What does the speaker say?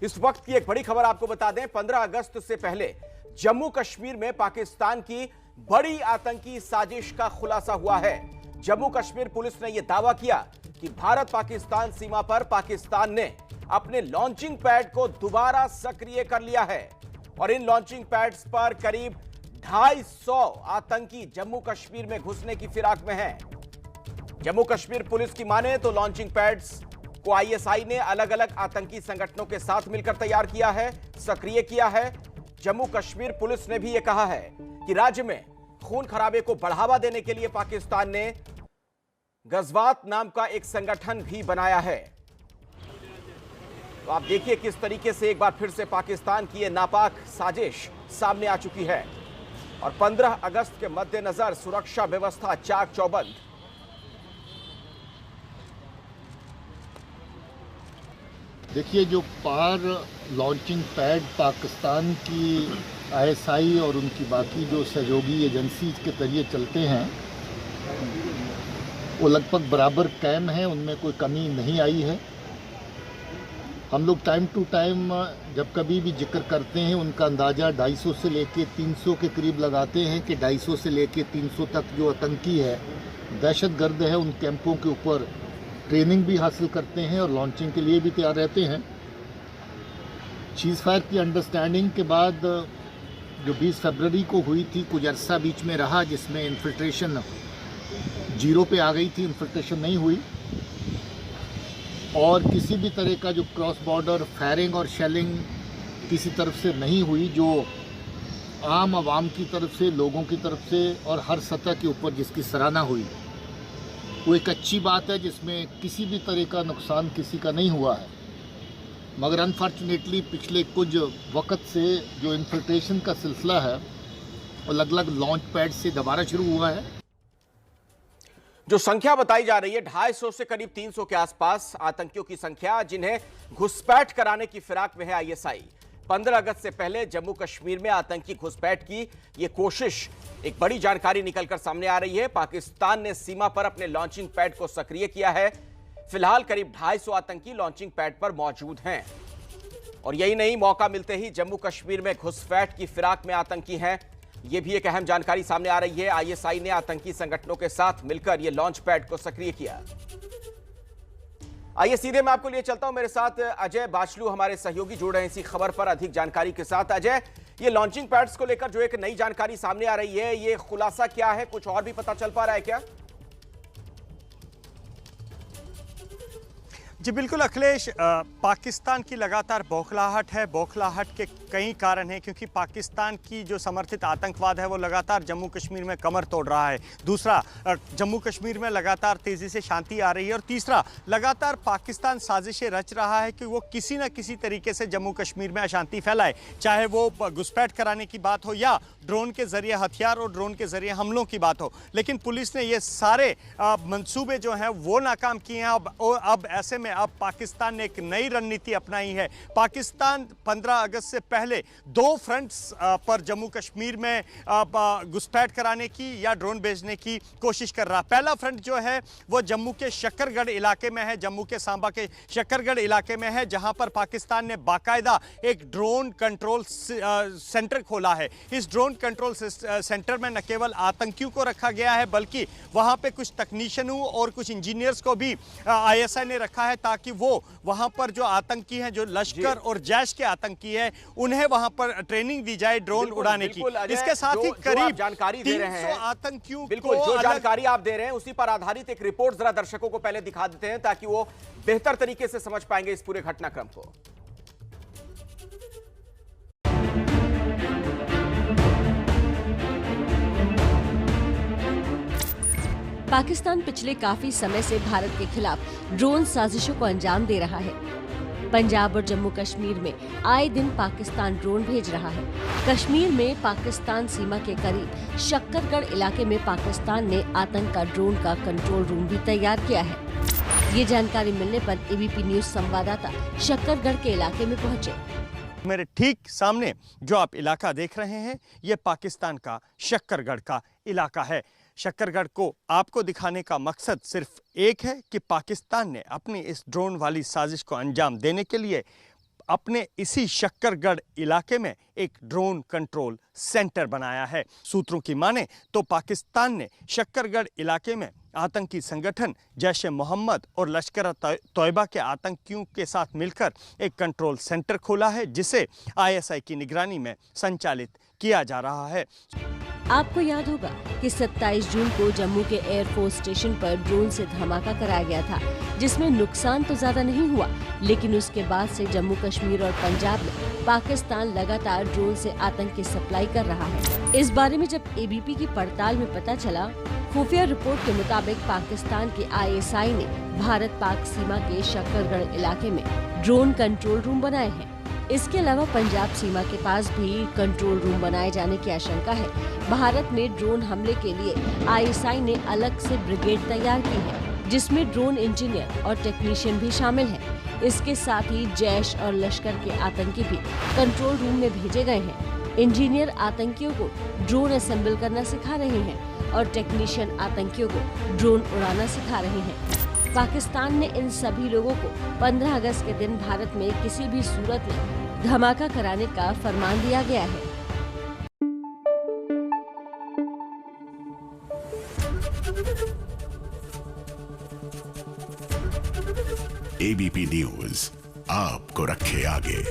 इस वक्त की एक बड़ी खबर आपको बता दें, 15 अगस्त से पहले जम्मू कश्मीर में पाकिस्तान की बड़ी आतंकी साजिश का खुलासा हुआ है। जम्मू कश्मीर पुलिस ने यह दावा किया कि भारत पाकिस्तान सीमा पर पाकिस्तान ने अपने लॉन्चिंग पैड को दोबारा सक्रिय कर लिया है और इन लॉन्चिंग पैड्स पर करीब 250 आतंकी जम्मू कश्मीर में घुसने की फिराक में हैं। जम्मू कश्मीर पुलिस की माने तो लॉन्चिंग पैड्स को आईएसआई ने अलग अलग आतंकी संगठनों के साथ मिलकर तैयार किया है, सक्रिय किया है। जम्मू कश्मीर पुलिस ने भी यह कहा है कि राज्य में खून खराबे को बढ़ावा देने के लिए पाकिस्तान ने गजवात नाम का एक संगठन भी बनाया है। तो आप देखिए किस तरीके से एक बार फिर से पाकिस्तान की यह नापाक साजिश सामने आ चुकी है और 15 अगस्त के मद्देनजर सुरक्षा व्यवस्था चाक चौबंद। देखिए, जो पार लॉन्चिंग पैड पाकिस्तान की आईएसआई और उनकी बाकी जो सहयोगी एजेंसी के जरिए चलते हैं वो लगभग बराबर कायम हैं, उनमें कोई कमी नहीं आई है। हम लोग टाइम टू टाइम जब कभी भी जिक्र करते हैं उनका अंदाज़ा 250 से लेके 300 के करीब लगाते हैं कि 250 से लेके 300 तक जो आतंकी है, दहशतगर्द है, उन कैंपों के ऊपर ट्रेनिंग भी हासिल करते हैं और लॉन्चिंग के लिए भी तैयार रहते हैं। चीज़ फायर की अंडरस्टैंडिंग के बाद जो 20 फरवरी को हुई थी, कुछ अरसा बीच में रहा जिसमें इन्फिल्ट्रेशन जीरो पे आ गई थी, इन्फिल्ट्रेशन नहीं हुई और किसी भी तरह का जो क्रॉस बॉर्डर फायरिंग और शेलिंग किसी तरफ से नहीं हुई, जो आम आवाम की तरफ से, लोगों की तरफ से और हर सतह के ऊपर जिसकी सराहना हुई, वो एक अच्छी बात है जिसमें किसी भी तरह का नुकसान किसी का नहीं हुआ है। मगर अनफॉर्चुनेटली पिछले कुछ वक्त से जो इन्फिल्ट्रेशन का सिलसिला है वो अलग अलग लॉन्च पैड से दोबारा शुरू हुआ है। जो संख्या बताई जा रही है 250 से करीब 300 के आसपास आतंकियों की संख्या, जिन्हें घुसपैठ कराने की फिराक में है आईएसआई। 15 अगस्त से पहले जम्मू कश्मीर में आतंकी घुसपैठ की यह कोशिश, एक बड़ी जानकारी निकलकर सामने आ रही है। पाकिस्तान ने सीमा पर अपने लॉन्चिंग पैड को सक्रिय किया है। फिलहाल करीब 250 आतंकी लॉन्चिंग पैड पर मौजूद हैं और यही नहीं, मौका मिलते ही जम्मू कश्मीर में घुसपैठ की फिराक में आतंकी हैं। यह भी एक अहम जानकारी सामने आ रही है। आईएसआई ने आतंकी संगठनों के साथ मिलकर यह लॉन्च पैड को सक्रिय किया। आइए सीधे मैं आपको लिए चलता हूं, मेरे साथ अजय बाचलू हमारे सहयोगी जुड़ रहे हैं इसी खबर पर अधिक जानकारी के साथ। अजय, ये लॉन्चिंग पैड्स को लेकर जो एक नई जानकारी सामने आ रही है, ये खुलासा क्या है? कुछ और भी पता चल पा रहा है क्या? जी बिल्कुल अखिलेश, पाकिस्तान की लगातार बौखलाहट है। बौखलाहट के कई कारण हैं क्योंकि पाकिस्तान की जो समर्थित आतंकवाद है वो लगातार जम्मू कश्मीर में कमर तोड़ रहा है। दूसरा, जम्मू कश्मीर में लगातार तेज़ी से शांति आ रही है और तीसरा, लगातार पाकिस्तान साजिशें रच रहा है कि वो किसी न किसी तरीके से जम्मू कश्मीर में अशांति फैलाए, चाहे वो घुसपैठ कराने की बात हो या ड्रोन के जरिए हथियार और ड्रोन के जरिए हमलों की बात हो। लेकिन पुलिस ने ये सारे मंसूबे जो हैं वो नाकाम किए हैं। अब ऐसे में अब पाकिस्तान ने एक नई रणनीति अपनाई है। पाकिस्तान 15 अगस्त से पहले 2 फ्रंट्स पर जम्मू कश्मीर में घुसपैठ कराने की या ड्रोन भेजने की कोशिश कर रहा। पहला फ्रंट जो है वो जम्मू के शक्करगढ़ इलाके में है, जम्मू के सांबा के शक्करगढ़ इलाके में है, जहां पर पाकिस्तान ने बाकायदा एक ड्रोन कंट्रोल सेंटर खोला है। इस ड्रोन कंट्रोल सेंटर में न केवल आतंकियों को रखा गया है बल्कि वहां पे कुछ टेक्नीशियनों और कुछ इंजीनियर्स को भी आईएसआई ने रखा है ताकि वो वहां पर जो आतंकी हैं, जो लश्कर और जैश के आतंकी हैं, उन्हें वहां पर ट्रेनिंग दी जाए ड्रोन उड़ाने की। इसके साथ ही करीब जानकारी दे रहे हैं आतंकियों बिल्कुल जो जानकारी आप दे रहे हैं उसी पर आधारित एक रिपोर्ट जरा दर्शकों को पहले दिखा देते हैं ताकि वो बेहतर तरीके से समझ पाएंगे इस पूरे घटनाक्रम को। पाकिस्तान पिछले काफी समय से भारत के खिलाफ ड्रोन साजिशों को अंजाम दे रहा है। पंजाब और जम्मू कश्मीर में आए दिन पाकिस्तान ड्रोन भेज रहा है। कश्मीर में पाकिस्तान सीमा के करीब शक्करगढ़ इलाके में पाकिस्तान ने आतंक का ड्रोन का कंट्रोल रूम भी तैयार किया है। ये जानकारी मिलने पर एबीपी न्यूज संवाददाता शक्करगढ़ के इलाके में पहुंचे। मेरे ठीक सामने जो आप इलाका देख रहे हैं, ये पाकिस्तान का शक्करगढ़ का इलाका है। शक्करगढ़ को आपको दिखाने का मकसद सिर्फ एक है कि पाकिस्तान ने अपनी इस ड्रोन वाली साजिश को अंजाम देने के लिए अपने इसी शक्करगढ़ इलाके में एक ड्रोन कंट्रोल सेंटर बनाया है। सूत्रों की माने तो पाकिस्तान ने शक्करगढ़ इलाके में आतंकी संगठन जैश ए मोहम्मद और लश्कर तोयबा के आतंकियों के साथ मिलकर एक कंट्रोल सेंटर खोला है, जिसे आईएसआई की निगरानी में संचालित किया जा रहा है। आपको याद होगा कि 27 जून को जम्मू के एयरफोर्स स्टेशन पर ड्रोन से धमाका कराया गया था, जिसमें नुकसान तो ज्यादा नहीं हुआ, लेकिन उसके बाद से जम्मू कश्मीर और पंजाब में पाकिस्तान लगातार ड्रोन से आतंक की सप्लाई कर रहा है। इस बारे में जब एबीपी की पड़ताल में पता चला, खुफिया रिपोर्ट के मुताबिक पाकिस्तान के आईएसआई ने भारत पाक सीमा के शक्करगढ़ इलाके में ड्रोन कंट्रोल रूम बनाए हैं। इसके अलावा पंजाब सीमा के पास भी कंट्रोल रूम बनाए जाने की आशंका है। भारत में ड्रोन हमले के लिए आईएसआई ने अलग से ब्रिगेड तैयार की है, जिसमें ड्रोन इंजीनियर और टेक्नीशियन भी शामिल हैं। इसके साथ ही जैश और लश्कर के आतंकी भी कंट्रोल रूम में भेजे गए हैं। इंजीनियर आतंकियों को ड्रोन असेंबल करना सिखा रहे हैं और टेक्नीशियन आतंकियों को ड्रोन उड़ाना सिखा रहे हैं। पाकिस्तान ने इन सभी लोगों को 15 अगस्त के दिन भारत में किसी भी सूरत में धमाका कराने का फरमान दिया गया है। एबीपी न्यूज आपको रखे आगे।